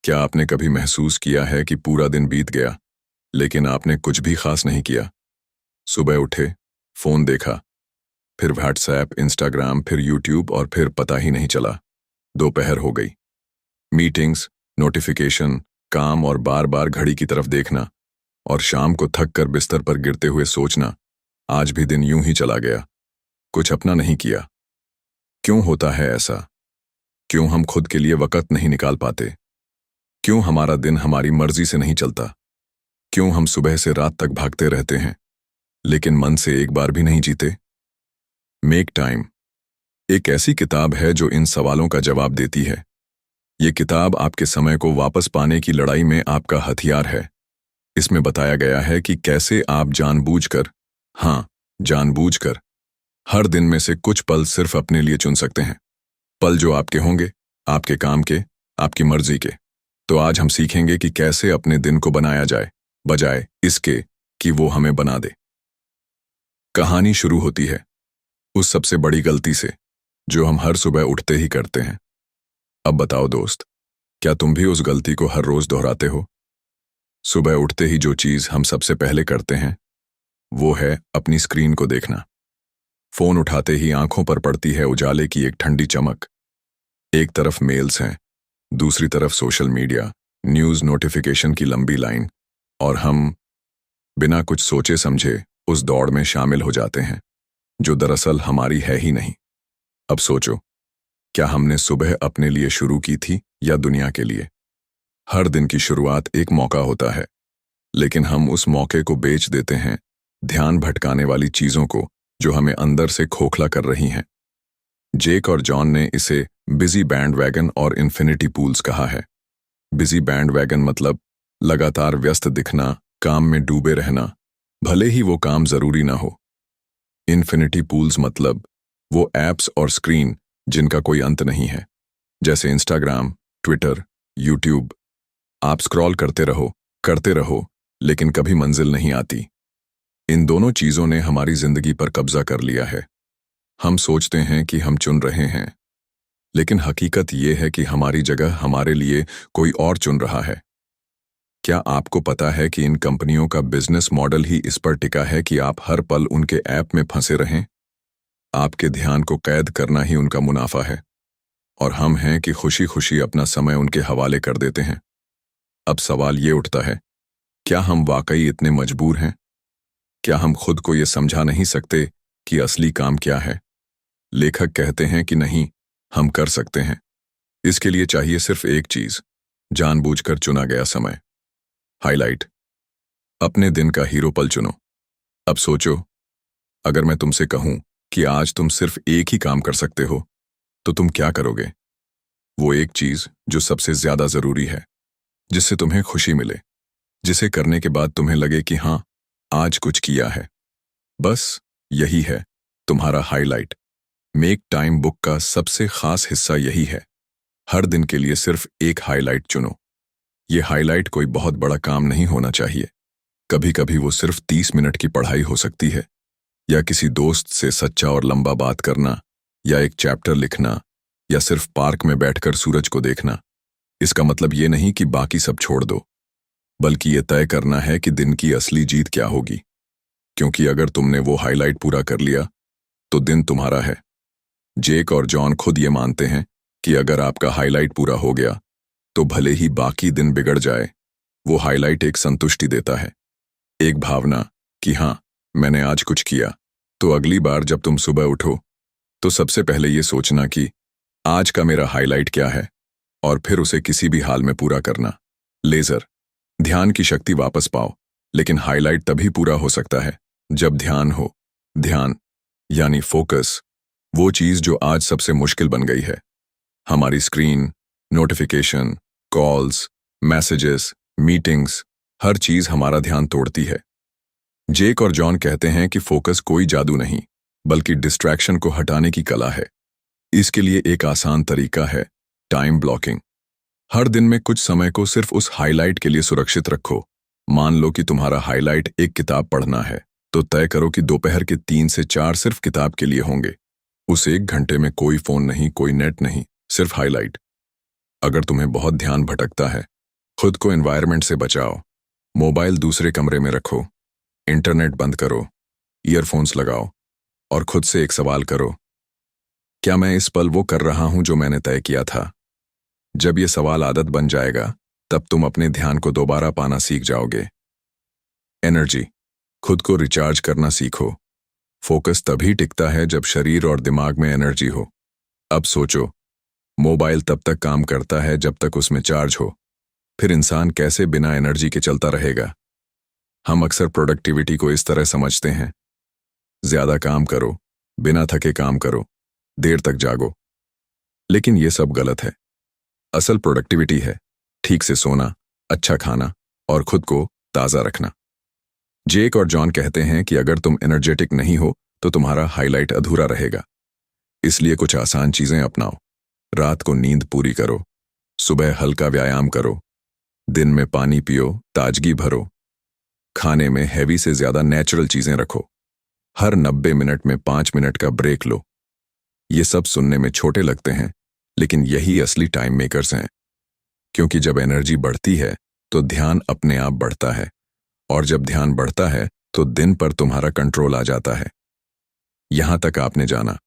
क्या आपने कभी महसूस किया है कि पूरा दिन बीत गया, लेकिन आपने कुछ भी खास नहीं किया? सुबह उठे, फोन देखा, फिर व्हाट्सएप, इंस्टाग्राम, फिर यूट्यूब और फिर पता ही नहीं चला। दोपहर हो गई। मीटिंग्स, नोटिफिकेशन, काम और बार बार घड़ी की तरफ देखना, और शाम को थक कर बिस्तर पर गिरते हुए सोचना, आज भी दिन यूं ही चला गया, कुछ अपना नहीं किया। क्यों होता है ऐसा? क्यों हम खुद के लिए वक्त नहीं निकाल पाते? क्यों हमारा दिन हमारी मर्जी से नहीं चलता? क्यों हम सुबह से रात तक भागते रहते हैं, लेकिन मन से एक बार भी नहीं जीते? मेक टाइम एक ऐसी किताब है जो इन सवालों का जवाब देती है। ये किताब आपके समय को वापस पाने की लड़ाई में आपका हथियार है। इसमें बताया गया है कि कैसे आप जानबूझकर, हाँ, जानबूझकर, हर दिन में से कुछ पल सिर्फ अपने लिए चुन सकते हैं। पल जो आपके होंगे, आपके काम के, आपकी मर्जी के। तो आज हम सीखेंगे कि कैसे अपने दिन को बनाया जाए, बजाय इसके कि वो हमें बना दे। कहानी शुरू होती है उस सबसे बड़ी गलती से जो हम हर सुबह उठते ही करते हैं। अब बताओ दोस्त, क्या तुम भी उस गलती को हर रोज दोहराते हो? सुबह उठते ही जो चीज हम सबसे पहले करते हैं वो है अपनी स्क्रीन को देखना। फोन उठाते ही आंखों पर पड़ती है उजाले की एक ठंडी चमक। एक तरफ मेल्स हैं, दूसरी तरफ सोशल मीडिया, न्यूज, नोटिफिकेशन की लंबी लाइन, और हम बिना कुछ सोचे समझे उस दौड़ में शामिल हो जाते हैं जो दरअसल हमारी है ही नहीं। अब सोचो, क्या हमने सुबह अपने लिए शुरू की थी या दुनिया के लिए? हर दिन की शुरुआत एक मौका होता है, लेकिन हम उस मौके को बेच देते हैं ध्यान भटकाने वाली चीजों को जो हमें अंदर से खोखला कर रही हैं। जेक और जॉन ने इसे बिजी बैंडवैगन और इन्फिनिटी पूल्स कहा है। बिजी बैंडवैगन मतलब लगातार व्यस्त दिखना, काम में डूबे रहना, भले ही वो काम जरूरी ना हो। इन्फिनिटी पूल्स मतलब वो ऐप्स और स्क्रीन जिनका कोई अंत नहीं है, जैसे इंस्टाग्राम, ट्विटर, यूट्यूब। आप स्क्रॉल करते रहो, लेकिन कभी मंजिल नहीं आती। इन दोनों चीजों ने हमारी जिंदगी पर कब्जा कर लिया है। हम सोचते हैं कि हम चुन रहे हैं, लेकिन हकीकत ये है कि हमारी जगह हमारे लिए कोई और चुन रहा है। क्या आपको पता है कि इन कंपनियों का बिजनेस मॉडल ही इस पर टिका है कि आप हर पल उनके ऐप में फंसे रहें? आपके ध्यान को कैद करना ही उनका मुनाफा है, और हम हैं कि खुशी खुशी अपना समय उनके हवाले कर देते हैं। अब सवाल ये उठता है, क्या हम वाकई इतने मजबूर हैं? क्या हम खुद को ये समझा नहीं सकते कि असली काम क्या है? लेखक कहते हैं कि नहीं, हम कर सकते हैं। इसके लिए चाहिए सिर्फ एक चीज, जानबूझकर चुना गया समय। हाइलाइट, अपने दिन का हीरो पल चुनो। अब सोचो, अगर मैं तुमसे कहूं कि आज तुम सिर्फ एक ही काम कर सकते हो, तो तुम क्या करोगे? वो एक चीज जो सबसे ज्यादा जरूरी है, जिससे तुम्हें खुशी मिले, जिसे करने के बाद तुम्हें लगे कि हां, आज कुछ किया है। बस यही है तुम्हारा हाइलाइट। मेक टाइम बुक का सबसे खास हिस्सा यही है। हर दिन के लिए सिर्फ एक हाइलाइट चुनो। ये हाइलाइट कोई बहुत बड़ा काम नहीं होना चाहिए। कभी कभी वो सिर्फ 30 मिनट की पढ़ाई हो सकती है, या किसी दोस्त से सच्चा और लंबा बात करना, या एक चैप्टर लिखना, या सिर्फ पार्क में बैठकर सूरज को देखना। इसका मतलब ये नहीं कि बाकी सब छोड़ दो, बल्कि ये तय करना है कि दिन की असली जीत क्या होगी। क्योंकि अगर तुमने वो हाइलाइट पूरा कर लिया, तो दिन तुम्हारा है। जेक और जॉन खुद ये मानते हैं कि अगर आपका हाइलाइट पूरा हो गया, तो भले ही बाकी दिन बिगड़ जाए, वो हाइलाइट एक संतुष्टि देता है, एक भावना कि हां, मैंने आज कुछ किया। तो अगली बार जब तुम सुबह उठो, तो सबसे पहले ये सोचना कि आज का मेरा हाइलाइट क्या है, और फिर उसे किसी भी हाल में पूरा करना। लेजर, ध्यान की शक्ति वापस पाओ, लेकिन हाइलाइट तभी पूरा हो सकता है जब ध्यान हो। ध्यान यानी फोकस, वो चीज जो आज सबसे मुश्किल बन गई है। हमारी screen, notifications, calls, messages, meetings, हर चीज हमारा ध्यान तोड़ती है। जेक और जॉन कहते हैं कि फोकस कोई जादू नहीं, बल्कि डिस्ट्रैक्शन को हटाने की कला है। इसके लिए एक आसान तरीका है, टाइम ब्लॉकिंग। हर दिन में कुछ समय को सिर्फ उस हाइलाइट के लिए सुरक्षित रखो। मान लो कि तुम्हारा हाइलाइट एक किताब पढ़ना है, तो तय करो कि दोपहर के 3 से 4 सिर्फ किताब के लिए होंगे। उस 1 घंटे में कोई फोन नहीं, कोई नेट नहीं, सिर्फ हाइलाइट। अगर तुम्हें बहुत ध्यान भटकता है, खुद को एनवायरनमेंट से बचाओ। मोबाइल दूसरे कमरे में रखो, इंटरनेट बंद करो, ईयरफोन्स लगाओ और खुद से एक सवाल करो, क्या मैं इस पल वो कर रहा हूं जो मैंने तय किया था? जब ये सवाल आदत बन जाएगा, तब तुम अपने ध्यान को दोबारा पाना सीख जाओगे। एनर्जी, खुद को रिचार्ज करना सीखो। फोकस तभी टिकता है जब शरीर और दिमाग में एनर्जी हो। अब सोचो, मोबाइल तब तक काम करता है जब तक उसमें चार्ज हो, फिर इंसान कैसे बिना एनर्जी के चलता रहेगा? हम अक्सर प्रोडक्टिविटी को इस तरह समझते हैं, ज्यादा काम करो, बिना थके काम करो, देर तक जागो। लेकिन ये सब गलत है। असल प्रोडक्टिविटी है ठीक से सोना, अच्छा खाना और खुद को ताज़ा रखना। जेक और जॉन कहते हैं कि अगर तुम एनर्जेटिक नहीं हो तो तुम्हारा हाईलाइट अधूरा रहेगा। इसलिए कुछ आसान चीजें अपनाओ। रात को नींद पूरी करो, सुबह हल्का व्यायाम करो, दिन में पानी पियो, ताजगी भरो, खाने में हैवी से ज्यादा नेचुरल चीजें रखो, हर 90 मिनट में 5 मिनट का ब्रेक लो। ये सब सुनने में छोटे लगते हैं, लेकिन यही असली टाइम मेकर्स हैं। क्योंकि जब एनर्जी बढ़ती है तो ध्यान अपने आप बढ़ता है, और जब ध्यान बढ़ता है तो दिन पर तुम्हारा कंट्रोल आ जाता है। यहां तक आपने जाना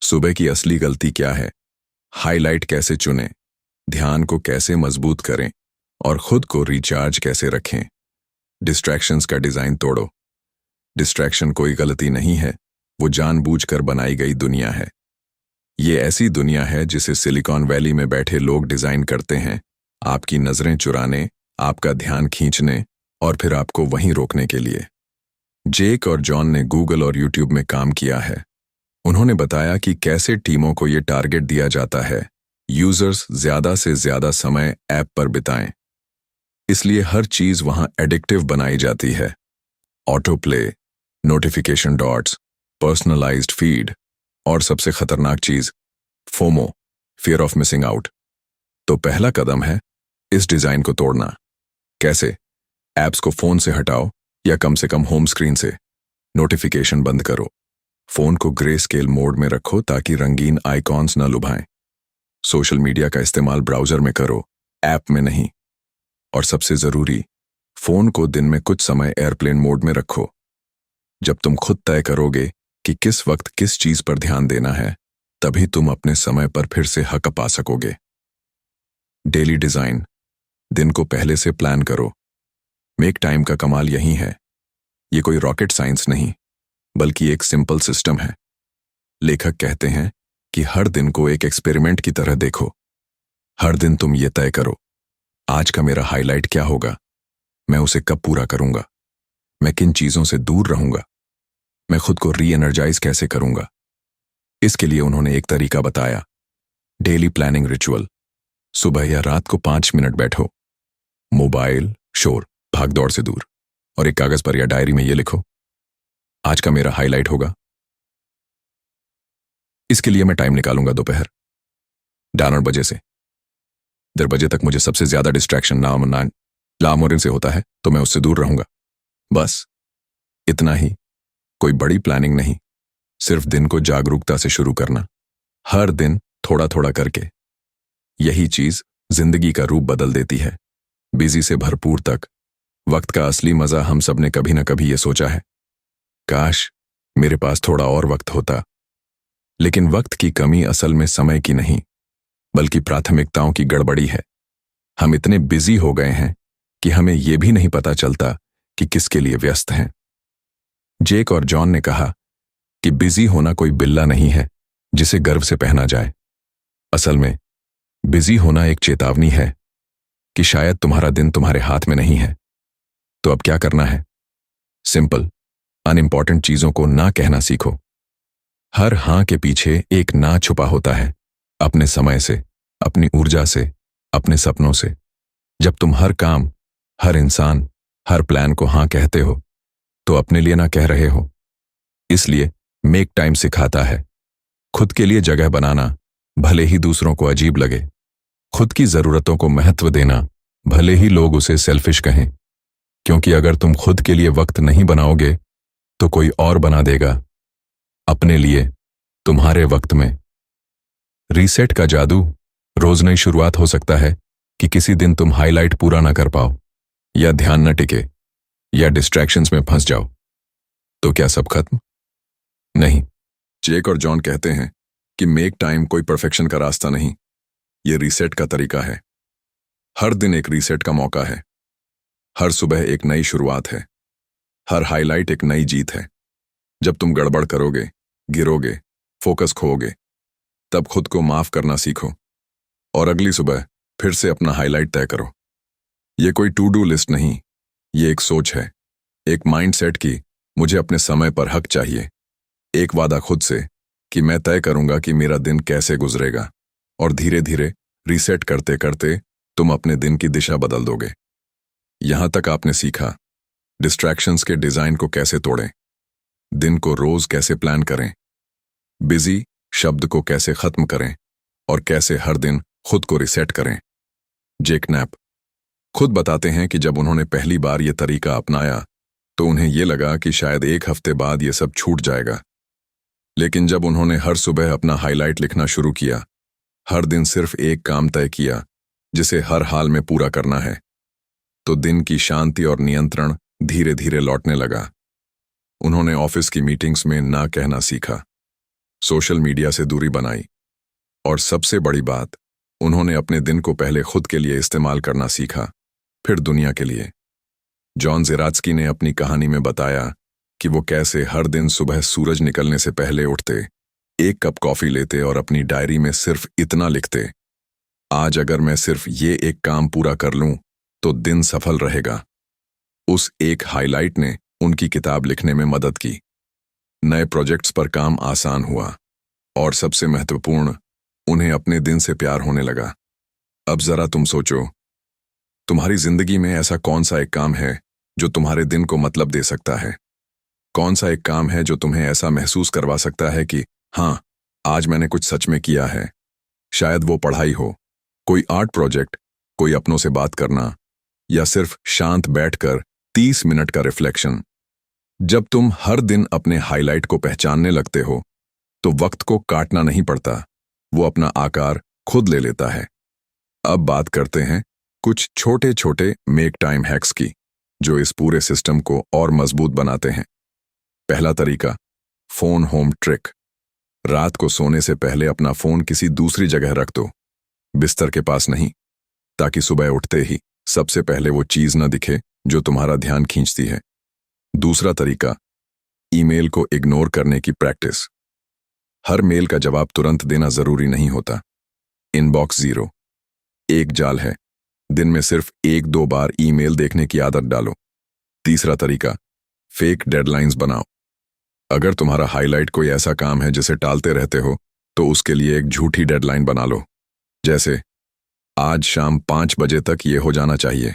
सुबह की असली गलती क्या है, हाईलाइट कैसे चुनें, ध्यान को कैसे मजबूत करें और खुद को रिचार्ज कैसे रखें। डिस्ट्रैक्शंस का डिजाइन तोड़ो। डिस्ट्रैक्शन कोई गलती नहीं है, वो जानबूझकर बनाई गई दुनिया है। ये ऐसी दुनिया है जिसे सिलिकॉन वैली में बैठे लोग डिजाइन करते हैं, आपकी नजरें चुराने, आपका ध्यान खींचने और फिर आपको वहीं रोकने के लिए। जेक और जॉन ने गूगल और यूट्यूब में काम किया है। उन्होंने बताया कि कैसे टीमों को ये टारगेट दिया जाता है, यूजर्स ज्यादा से ज्यादा समय ऐप पर बिताएं। इसलिए हर चीज वहां एडिक्टिव बनाई जाती है। Auto play, notification dots, personalised feed और सबसे खतरनाक चीज FOMO, fear of missing out. तो पहला कदम है इस डिजाइन को तोड़ना। कैसे? ऐप्स को फोन से हटाओ या कम से कम होम स्क्रीन से। नोटिफिकेशन बंद करो। फोन को ग्रे स्केल मोड में रखो ताकि रंगीन आइकॉन्स न लुभाएं। सोशल मीडिया का इस्तेमाल ब्राउजर में करो, ऐप में नहीं। और सबसे जरूरी, फोन को दिन में कुछ समय एयरप्लेन मोड में रखो। जब तुम खुद तय करोगे कि किस वक्त किस चीज पर ध्यान देना है, तभी तुम अपने समय पर फिर से हक पा सकोगे। डेली डिजाइन, दिन को पहले से प्लान करो। मेक टाइम का कमाल यही है। ये कोई रॉकेट साइंस नहीं, बल्कि एक सिंपल सिस्टम है। लेखक कहते हैं कि हर दिन को एक एक्सपेरिमेंट की तरह देखो। हर दिन तुम ये तय करो, आज का मेरा हाईलाइट क्या होगा, मैं उसे कब पूरा करूंगा, मैं किन चीजों से दूर रहूंगा, मैं खुद को री एनर्जाइज कैसे करूंगा। इसके लिए उन्होंने एक तरीका बताया, डेली प्लानिंग रिचुअल। सुबह या रात को 5 मिनट बैठो, मोबाइल, शोर, भागदौड़ से दूर, और एक कागज पर या डायरी में ये लिखो, आज का मेरा हाईलाइट होगा। इसके लिए मैं टाइम निकालूंगा दोपहर 12 बजे से 1:30 बजे तक। मुझे सबसे ज्यादा डिस्ट्रैक्शन लामोरिन से होता है, तो मैं उससे दूर रहूंगा। बस इतना ही, कोई बड़ी प्लानिंग नहीं, सिर्फ दिन को जागरूकता से शुरू करना, हर दिन थोड़ा थोड़ा करके। यही चीज जिंदगी का रूप बदल देती है। बिजी से भरपूर तक। वक्त का असली मजा हम सब ने कभी ना कभी ये सोचा है, काश मेरे पास थोड़ा और वक्त होता। लेकिन वक्त की कमी असल में समय की नहीं, बल्कि प्राथमिकताओं की गड़बड़ी है। हम इतने बिजी हो गए हैं कि हमें यह भी नहीं पता चलता कि किसके लिए व्यस्त हैं। जेक और जॉन ने कहा कि बिजी होना कोई बिल्ला नहीं है जिसे गर्व से पहना जाए। असल में बिजी होना एक चेतावनी है कि शायद तुम्हारा दिन तुम्हारे हाथ में नहीं है। तो अब क्या करना है? सिंपल, अनइम्पॉर्टेंट चीजों को ना कहना सीखो। हर हां के पीछे एक ना छुपा होता है, अपने समय से, अपनी ऊर्जा से, अपने सपनों से। जब तुम हर काम, हर इंसान, हर प्लान को हां कहते हो, तो अपने लिए ना कह रहे हो। इसलिए मेक टाइम सिखाता है खुद के लिए जगह बनाना, भले ही दूसरों को अजीब लगे। खुद की जरूरतों को महत्व देना, भले ही लोग उसे सेल्फिश कहें। क्योंकि अगर तुम खुद के लिए वक्त नहीं बनाओगे तो कोई और बना देगा, अपने लिए, तुम्हारे वक्त में। रीसेट का जादू, रोज नई शुरुआत हो सकता है, कि किसी दिन तुम हाईलाइट पूरा ना कर पाओ, या ध्यान न टिके, या डिस्ट्रैक्शंस में फंस जाओ, तो क्या सब खत्म? नहीं। जेक और जॉन कहते हैं कि मेक टाइम कोई परफेक्शन का रास्ता नहीं, ये रीसेट का तरीका है। हर दिन एक रीसेट का मौका है, हर सुबह एक नई शुरुआत है, हर हाईलाइट एक नई जीत है। जब तुम गड़बड़ करोगे, गिरोगे, फोकस खोओगे, तब खुद को माफ करना सीखो और अगली सुबह फिर से अपना हाईलाइट तय करो। ये कोई टू डू लिस्ट नहीं, ये एक सोच है, एक माइंडसेट की मुझे अपने समय पर हक चाहिए, एक वादा खुद से कि मैं तय करूंगा कि मेरा दिन कैसे गुजरेगा, और धीरे धीरे रीसेट करते करते तुम अपने दिन की दिशा बदल दोगे। यहां तक आपने सीखा डिस्ट्रैक्शंस के डिजाइन को कैसे तोड़ें, दिन को रोज कैसे प्लान करें, बिजी शब्द को कैसे खत्म करें और कैसे हर दिन खुद को रिसेट करें। जेक नैप खुद बताते हैं कि जब उन्होंने पहली बार ये तरीका अपनाया तो उन्हें ये लगा कि शायद एक हफ्ते बाद ये सब छूट जाएगा, लेकिन जब उन्होंने हर सुबह अपना हाईलाइट लिखना शुरू किया, हर दिन सिर्फ एक काम तय किया जिसे हर हाल में पूरा करना है, तो दिन की शांति और नियंत्रण धीरे धीरे लौटने लगा। उन्होंने ऑफिस की मीटिंग्स में ना कहना सीखा, सोशल मीडिया से दूरी बनाई, और सबसे बड़ी बात, उन्होंने अपने दिन को पहले खुद के लिए इस्तेमाल करना सीखा, फिर दुनिया के लिए। जॉन ज़ेरात्स्की ने अपनी कहानी में बताया कि वो कैसे हर दिन सुबह सूरज निकलने से पहले उठते, एक कप कॉफी लेते और अपनी डायरी में सिर्फ इतना लिखते, आज अगर मैं सिर्फ ये एक काम पूरा कर लूं तो दिन सफल रहेगा। उस एक हाईलाइट ने उनकी किताब लिखने में मदद की, नए प्रोजेक्ट्स पर काम आसान हुआ, और सबसे महत्वपूर्ण, उन्हें अपने दिन से प्यार होने लगा। अब जरा तुम सोचो, तुम्हारी जिंदगी में ऐसा कौन सा एक काम है जो तुम्हारे दिन को मतलब दे सकता है? कौन सा एक काम है जो तुम्हें ऐसा महसूस करवा सकता है कि हाँ, आज मैंने कुछ सच में किया है? शायद वो पढ़ाई हो, कोई आर्ट प्रोजेक्ट, कोई अपनों से बात करना, या सिर्फ शांत बैठकर 30 मिनट का रिफ्लेक्शन। जब तुम हर दिन अपने हाईलाइट को पहचानने लगते हो तो वक्त को काटना नहीं पड़ता, वो अपना आकार खुद ले लेता है। अब बात करते हैं कुछ छोटे छोटे मेक टाइम हैक्स की, जो इस पूरे सिस्टम को और मजबूत बनाते हैं। पहला तरीका, फोन होम ट्रिक। रात को सोने से पहले अपना फोन किसी दूसरी जगह रख दो, बिस्तर के पास नहीं, ताकि सुबह उठते ही सबसे पहले वो चीज न दिखे जो तुम्हारा ध्यान खींचती है। दूसरा तरीका, ईमेल को इग्नोर करने की प्रैक्टिस। हर मेल का जवाब तुरंत देना जरूरी नहीं होता। इनबॉक्स जीरो, एक जाल है, दिन में सिर्फ 1-2 बार ईमेल देखने की आदत डालो। तीसरा तरीका, फेक डेडलाइंस बनाओ। अगर तुम्हारा हाईलाइट कोई ऐसा काम है जिसे टालते रहते हो, तो उसके लिए एक झूठी डेडलाइन बना लो, जैसे आज शाम 5 बजे तक ये हो जाना चाहिए।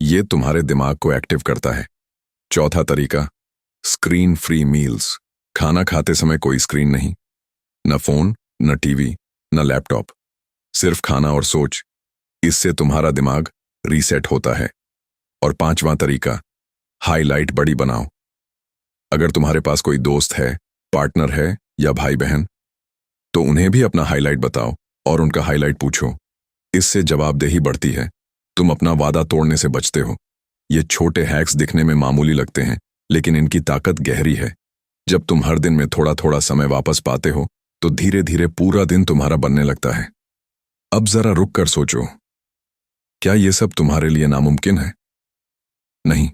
ये तुम्हारे दिमाग को एक्टिव करता है। चौथा तरीका, स्क्रीन फ्री मील्स। खाना खाते समय कोई स्क्रीन नहीं, न फोन, न टीवी, न लैपटॉप, सिर्फ खाना और सोच। इससे तुम्हारा दिमाग रीसेट होता है। और पांचवां तरीका, हाईलाइट बड़ी बनाओ। अगर तुम्हारे पास कोई दोस्त है, पार्टनर है या भाई बहन, तो उन्हें भी अपना हाईलाइट बताओ और उनका हाईलाइट पूछो। इससे जवाबदेही बढ़ती है, तुम अपना वादा तोड़ने से बचते हो। ये छोटे हैक्स दिखने में मामूली लगते हैं, लेकिन इनकी ताकत गहरी है। जब तुम हर दिन में थोड़ा थोड़ा समय वापस पाते हो, तो धीरे धीरे पूरा दिन तुम्हारा बनने लगता है। अब जरा रुक कर सोचो, क्या ये सब तुम्हारे लिए नामुमकिन है? नहीं,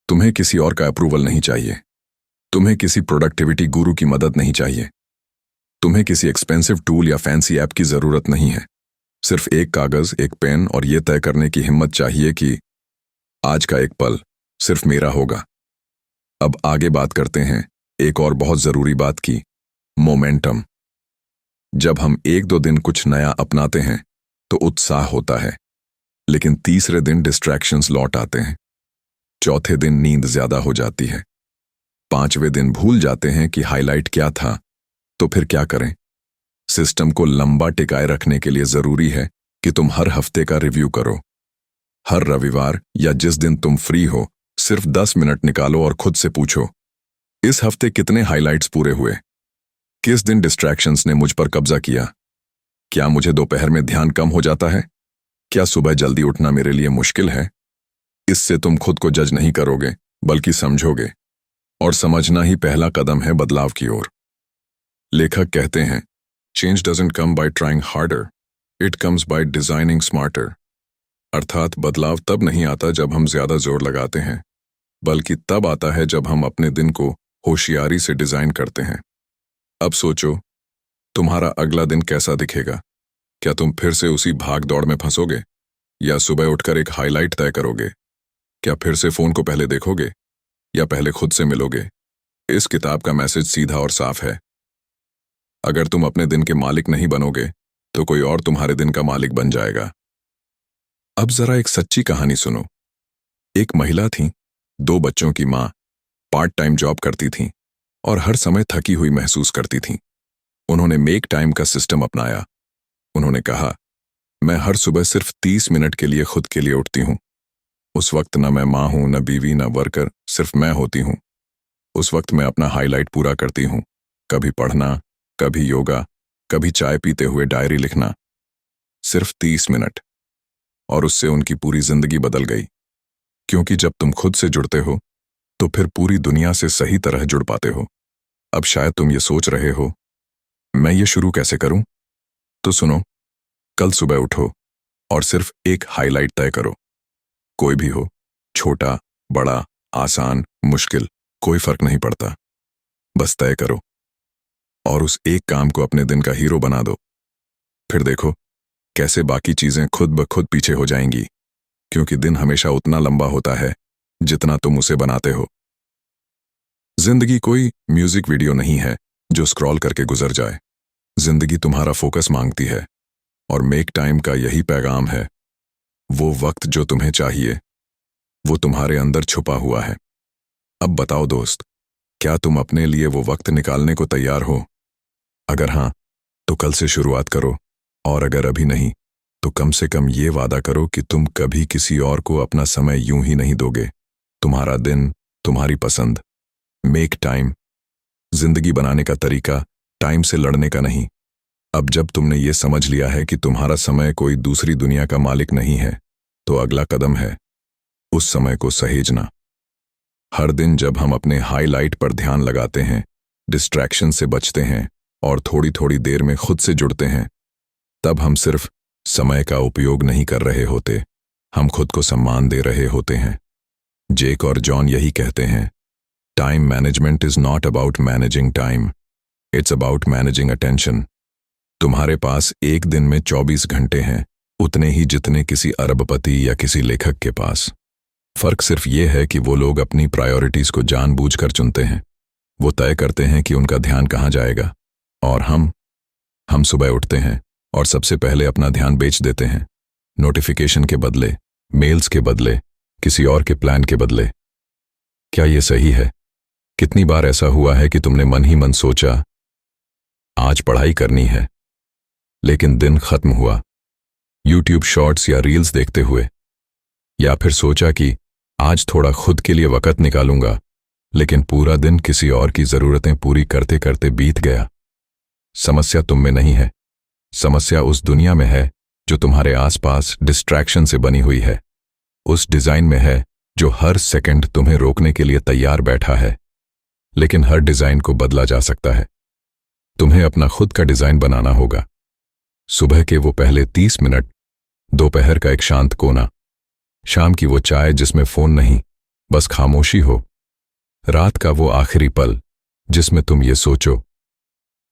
तुम्हें किसी और का अप्रूवल नहीं चाहिए, तुम्हें किसी प्रोडक्टिविटी गुरु की मदद नहीं चाहिए, तुम्हें किसी एक्सपेंसिव टूल या फैंसी ऐप की जरूरत नहीं है। सिर्फ एक कागज, एक पेन और ये तय करने की हिम्मत चाहिए कि आज का एक पल सिर्फ मेरा होगा। अब आगे बात करते हैं एक और बहुत जरूरी बात की, मोमेंटम। जब हम 1-2 दिन कुछ नया अपनाते हैं तो उत्साह होता है, लेकिन तीसरे दिन डिस्ट्रैक्शंस लौट आते हैं, चौथे दिन नींद ज्यादा हो जाती है, 5वें दिन भूल जाते हैं कि हाईलाइट क्या था। तो फिर क्या करें? सिस्टम को लंबा टिकाए रखने के लिए जरूरी है कि तुम हर हफ्ते का रिव्यू करो। हर रविवार या जिस दिन तुम फ्री हो, सिर्फ 10 मिनट निकालो और खुद से पूछो, इस हफ्ते कितने हाइलाइट्स पूरे हुए? किस दिन डिस्ट्रैक्शंस ने मुझ पर कब्जा किया? क्या मुझे दोपहर में ध्यान कम हो जाता है? क्या सुबह जल्दी उठना मेरे लिए मुश्किल है? इससे तुम खुद को जज नहीं करोगे, बल्कि समझोगे। और समझना ही पहला कदम है बदलाव की ओर। लेखक कहते हैं, change doesn't come by trying harder, it comes by designing smarter. अर्थात बदलाव तब नहीं आता जब हम ज्यादा जोर लगाते हैं, बल्कि तब आता है जब हम अपने दिन को होशियारी से डिजाइन करते हैं। अब सोचो, तुम्हारा अगला दिन कैसा दिखेगा? क्या तुम फिर से उसी भाग दौड़ में फंसोगे, या सुबह उठकर एक हाईलाइट तय करोगे? क्या फिर से फोन को पहले देखोगे, या पहले खुद से मिलोगे? इस किताब का मैसेज सीधा और साफ है। अगर तुम अपने दिन के मालिक नहीं बनोगे, तो कोई और तुम्हारे दिन का मालिक बन जाएगा। अब जरा एक सच्ची कहानी सुनो। एक महिला थी, 2 बच्चों की माँ, पार्ट टाइम जॉब करती थी और हर समय थकी हुई महसूस करती थी। उन्होंने मेक टाइम का सिस्टम अपनाया। उन्होंने कहा, मैं हर सुबह सिर्फ 30 मिनट के लिए खुद के लिए उठती हूँ। उस वक्त न मैं माँ हूं, न बीवी, न वर्कर, सिर्फ मैं होती हूँ। उस वक्त मैं अपना हाईलाइट पूरा करती हूँ। कभी पढ़ना, कभी योगा, कभी चाय पीते हुए डायरी लिखना। सिर्फ 30 मिनट। और उससे उनकी पूरी जिंदगी बदल गई। क्योंकि जब तुम खुद से जुड़ते हो, तो फिर पूरी दुनिया से सही तरह जुड़ पाते हो। अब शायद तुम ये सोच रहे हो, मैं ये शुरू कैसे करूं? तो सुनो, कल सुबह उठो और सिर्फ एक हाईलाइट तय करो। कोई भी हो, छोटा, बड़ा, आसान, मुश्किल, कोई फर्क नहीं पड़ता। बस तय करो और उस एक काम को अपने दिन का हीरो बना दो। फिर देखो कैसे बाकी चीजें खुद ब खुद पीछे हो जाएंगी, क्योंकि दिन हमेशा उतना लंबा होता है जितना तुम उसे बनाते हो। जिंदगी कोई म्यूजिक वीडियो नहीं है जो स्क्रॉल करके गुजर जाए। जिंदगी तुम्हारा फोकस मांगती है, और मेक टाइम का यही पैगाम है। वो वक्त जो तुम्हें चाहिए, वो तुम्हारे अंदर छुपा हुआ है। अब बताओ दोस्त, क्या तुम अपने लिए वो वक्त निकालने को तैयार हो? अगर हाँ, तो कल से शुरुआत करो, और अगर अभी नहीं, तो कम से कम ये वादा करो कि तुम कभी किसी और को अपना समय यूं ही नहीं दोगे। तुम्हारा दिन, तुम्हारी पसंद। Make time. जिंदगी बनाने का तरीका टाइम से लड़ने का नहीं। अब जब तुमने ये समझ लिया है कि तुम्हारा समय कोई दूसरी दुनिया का मालिक नहीं है, तो अगला कदम है उस समय को सहेजना। हर दिन जब हम अपने हाईलाइट पर ध्यान लगाते हैं, डिस्ट्रैक्शन से बचते हैं और थोड़ी थोड़ी देर में खुद से जुड़ते हैं, तब हम सिर्फ समय का उपयोग नहीं कर रहे होते, हम खुद को सम्मान दे रहे होते हैं। जेक और जॉन यही कहते हैं, time management is not about managing time, it's about managing attention. तुम्हारे पास एक दिन में 24 घंटे हैं, उतने ही जितने किसी अरबपति या किसी लेखक के पास। फर्क सिर्फ ये है कि वो लोग अपनी प्रायोरिटीज को जानबूझकर चुनते हैं। वो तय करते हैं कि उनका ध्यान कहाँ जाएगा। और हम सुबह उठते हैं और सबसे पहले अपना ध्यान बेच देते हैं, नोटिफिकेशन के बदले, मेल्स के बदले, किसी और के प्लान के बदले। क्या ये सही है? कितनी बार ऐसा हुआ है कि तुमने मन ही मन सोचा, आज पढ़ाई करनी है, लेकिन दिन खत्म हुआ यूट्यूब शॉर्ट्स या रील्स देखते हुए। या फिर सोचा कि आज थोड़ा खुद के लिए वक्त निकालूंगा, लेकिन पूरा दिन किसी और की जरूरतें पूरी करते करते बीत गया। समस्या तुम में नहीं है, समस्या उस दुनिया में है जो तुम्हारे आसपास डिस्ट्रैक्शन से बनी हुई है। उस डिजाइन में है जो हर सेकंड तुम्हें रोकने के लिए तैयार बैठा है। लेकिन हर डिजाइन को बदला जा सकता है। तुम्हें अपना खुद का डिजाइन बनाना होगा। सुबह के वो पहले 30 मिनट, दोपहर का एक शांत कोना, शाम की वो चाय जिसमें फोन नहीं, बस खामोशी हो, रात का वो आखिरी पल जिसमें तुम ये सोचो,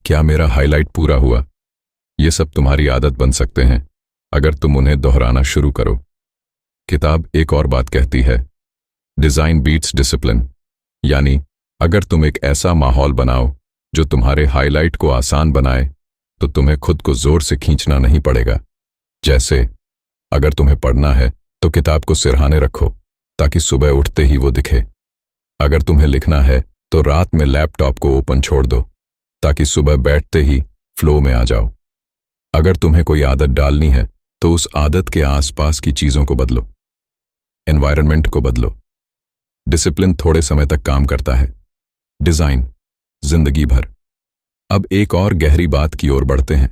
क्या मेरा हाईलाइट पूरा हुआ? ये सब तुम्हारी आदत बन सकते हैं अगर तुम उन्हें दोहराना शुरू करो। किताब एक और बात कहती है, डिजाइन बीट्स डिसिप्लिन। यानी अगर तुम एक ऐसा माहौल बनाओ जो तुम्हारे हाईलाइट को आसान बनाए, तो तुम्हें खुद को जोर से खींचना नहीं पड़ेगा। जैसे अगर तुम्हें पढ़ना है तो किताब को सिरहाने रखो ताकि सुबह उठते ही वो दिखे। अगर तुम्हें लिखना है तो रात में लैपटॉप को ओपन छोड़ दो ताकि सुबह बैठते ही फ्लो में आ जाओ। अगर तुम्हें कोई आदत डालनी है तो उस आदत के आसपास की चीजों को बदलो, एनवायरनमेंट को बदलो। डिसिप्लिन थोड़े समय तक काम करता है, डिजाइन जिंदगी भर। अब एक और गहरी बात की ओर बढ़ते हैं।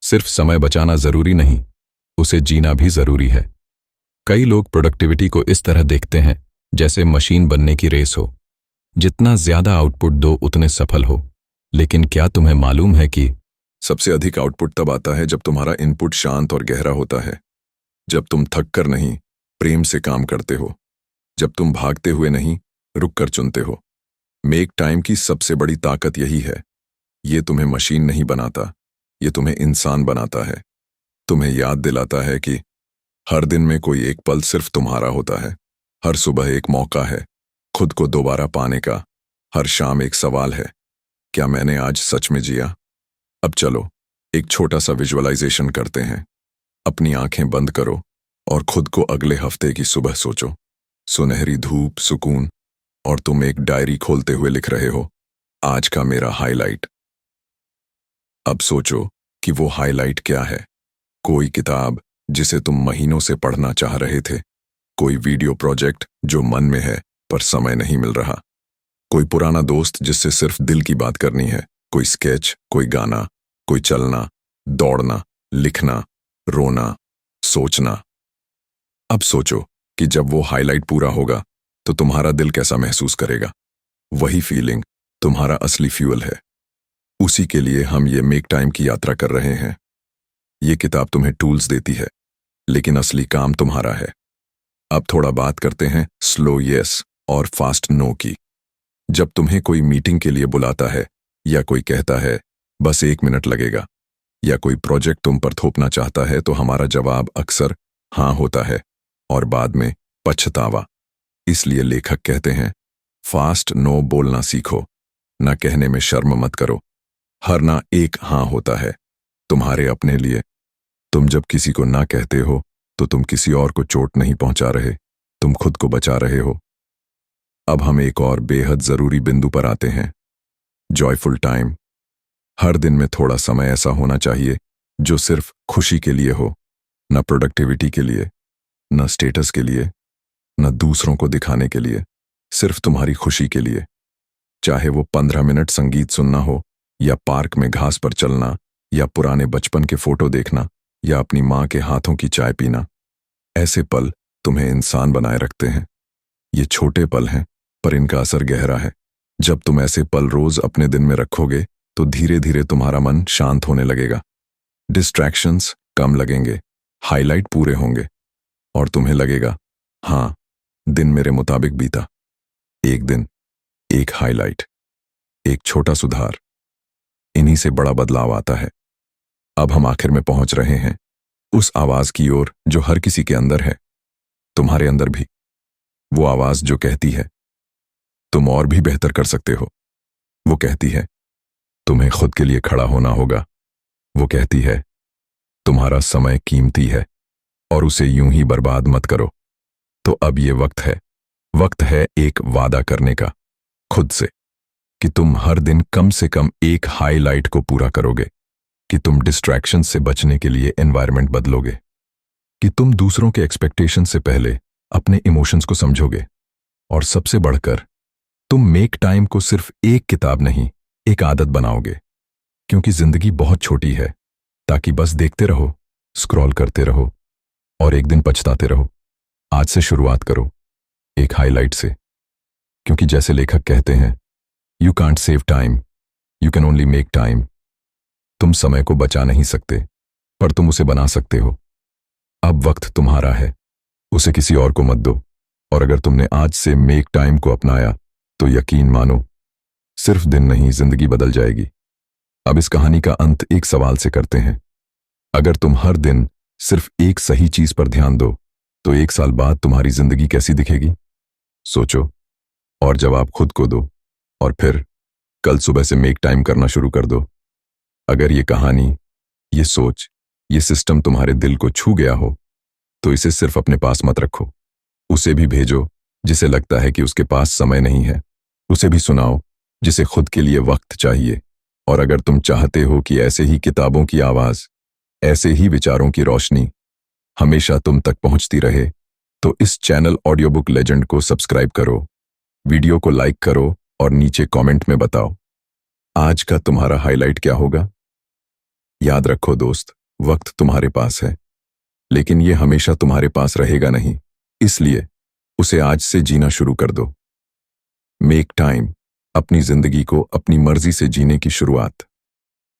सिर्फ समय बचाना जरूरी नहीं, उसे जीना भी जरूरी है। कई लोग प्रोडक्टिविटी को इस तरह देखते हैं जैसे मशीन बनने की रेस हो, जितना ज्यादा आउटपुट दो उतने सफल हो। लेकिन क्या तुम्हें मालूम है कि सबसे अधिक आउटपुट तब आता है जब तुम्हारा इनपुट शांत और गहरा होता है, जब तुम थक कर नहीं, प्रेम से काम करते हो, जब तुम भागते हुए नहीं, रुक कर चुनते हो। मेक टाइम की सबसे बड़ी ताकत यही है। ये तुम्हें मशीन नहीं बनाता, ये तुम्हें इंसान बनाता है। तुम्हें याद दिलाता है कि हर दिन में कोई एक पल सिर्फ तुम्हारा होता है। हर सुबह एक मौका है खुद को दोबारा पाने का। हर शाम एक सवाल है, क्या मैंने आज सच में जिया? अब चलो एक छोटा सा विजुअलाइजेशन करते हैं। अपनी आंखें बंद करो और खुद को अगले हफ्ते की सुबह सोचो। सुनहरी धूप, सुकून, और तुम एक डायरी खोलते हुए लिख रहे हो, आज का मेरा हाईलाइट। अब सोचो कि वो हाईलाइट क्या है। कोई किताब जिसे तुम महीनों से पढ़ना चाह रहे थे, कोई वीडियो प्रोजेक्ट जो मन में है पर समय नहीं मिल रहा, कोई पुराना दोस्त जिससे सिर्फ दिल की बात करनी है, कोई स्केच, कोई गाना, कोई चलना, दौड़ना, लिखना, रोना, सोचना। अब सोचो कि जब वो हाईलाइट पूरा होगा तो तुम्हारा दिल कैसा महसूस करेगा। वही फीलिंग तुम्हारा असली फ्यूल है। उसी के लिए हम ये मेक टाइम की यात्रा कर रहे हैं। ये किताब तुम्हें टूल्स देती है, लेकिन असली काम तुम्हारा है। अब थोड़ा बात करते हैं स्लो यस और फास्ट नो की। जब तुम्हें कोई मीटिंग के लिए बुलाता है, या कोई कहता है बस 1 मिनट लगेगा, या कोई प्रोजेक्ट तुम पर थोपना चाहता है, तो हमारा जवाब अक्सर हाँ होता है और बाद में पछतावा। इसलिए लेखक कहते हैं, फास्ट नो बोलना सीखो, ना कहने में शर्म मत करो। हर ना एक हाँ होता है तुम्हारे अपने लिए। तुम जब किसी को ना कहते हो तो तुम किसी और को चोट नहीं पहुंचा रहे, तुम खुद को बचा रहे हो। अब हम एक और बेहद जरूरी बिंदु पर आते हैं, जॉयफुल टाइम। हर दिन में थोड़ा समय ऐसा होना चाहिए जो सिर्फ खुशी के लिए हो, न प्रोडक्टिविटी के लिए, न स्टेटस के लिए, न दूसरों को दिखाने के लिए, सिर्फ तुम्हारी खुशी के लिए। चाहे वो 15 मिनट संगीत सुनना हो, या पार्क में घास पर चलना, या पुराने बचपन के फोटो देखना, या अपनी माँ के हाथों की चाय पीना। ऐसे पल तुम्हें इंसान बनाए रखते हैं। ये छोटे पल हैं पर इनका असर गहरा है। जब तुम ऐसे पल रोज अपने दिन में रखोगे तो धीरे धीरे तुम्हारा मन शांत होने लगेगा। डिस्ट्रैक्शंस कम लगेंगे, हाईलाइट पूरे होंगे, और तुम्हें लगेगा हाँ, दिन मेरे मुताबिक बीता। एक दिन, एक हाईलाइट, एक छोटा सुधार, इन्हीं से बड़ा बदलाव आता है। अब हम आखिर में पहुंच रहे हैं उस आवाज की ओर जो हर किसी के अंदर है, तुम्हारे अंदर भी। वो आवाज जो कहती है तुम और भी बेहतर कर सकते हो। वो कहती है तुम्हें खुद के लिए खड़ा होना होगा। वो कहती है तुम्हारा समय कीमती है और उसे यूं ही बर्बाद मत करो। तो अब ये वक्त है एक वादा करने का खुद से, कि तुम हर दिन कम से कम एक हाईलाइट को पूरा करोगे, कि तुम डिस्ट्रैक्शन से बचने के लिए एनवायरनमेंट बदलोगे, कि तुम दूसरों के एक्सपेक्टेशन से पहले अपने इमोशंस को समझोगे, और सबसे बढ़कर तुम मेक टाइम को सिर्फ एक किताब नहीं, एक आदत बनाओगे। क्योंकि जिंदगी बहुत छोटी है ताकि बस देखते रहो, स्क्रॉल करते रहो और एक दिन पछताते रहो। आज से शुरुआत करो एक हाईलाइट से, क्योंकि जैसे लेखक कहते हैं, you can't save time, you can only make time. तुम समय को बचा नहीं सकते, पर तुम उसे बना सकते हो। अब वक्त तुम्हारा है, उसे किसी और को मत दो। और अगर तुमने आज से मेक टाइम को अपनाया तो यकीन मानो, सिर्फ दिन नहीं, जिंदगी बदल जाएगी। अब इस कहानी का अंत एक सवाल से करते हैं। अगर तुम हर दिन सिर्फ एक सही चीज पर ध्यान दो तो 1 साल बाद तुम्हारी जिंदगी कैसी दिखेगी? सोचो और जवाब खुद को दो, और फिर कल सुबह से मेक टाइम करना शुरू कर दो। अगर ये कहानी, ये सोच, ये सिस्टम तुम्हारे दिल को छू गया हो तो इसे सिर्फ अपने पास मत रखो, उसे भी भेजो जिसे लगता है कि उसके पास समय नहीं है। उसे भी सुनाओ जिसे खुद के लिए वक्त चाहिए। और अगर तुम चाहते हो कि ऐसे ही किताबों की आवाज, ऐसे ही विचारों की रोशनी हमेशा तुम तक पहुंचती रहे, तो इस चैनल ऑडियो बुक लेजेंड को सब्सक्राइब करो, वीडियो को लाइक करो और नीचे कमेंट में बताओ आज का तुम्हारा हाईलाइट क्या होगा। याद रखो दोस्त, वक्त तुम्हारे पास है, लेकिन ये हमेशा तुम्हारे पास रहेगा नहीं, इसलिए उसे आज से जीना शुरू कर दो। मेक टाइम, अपनी जिंदगी को अपनी मर्जी से जीने की शुरुआत।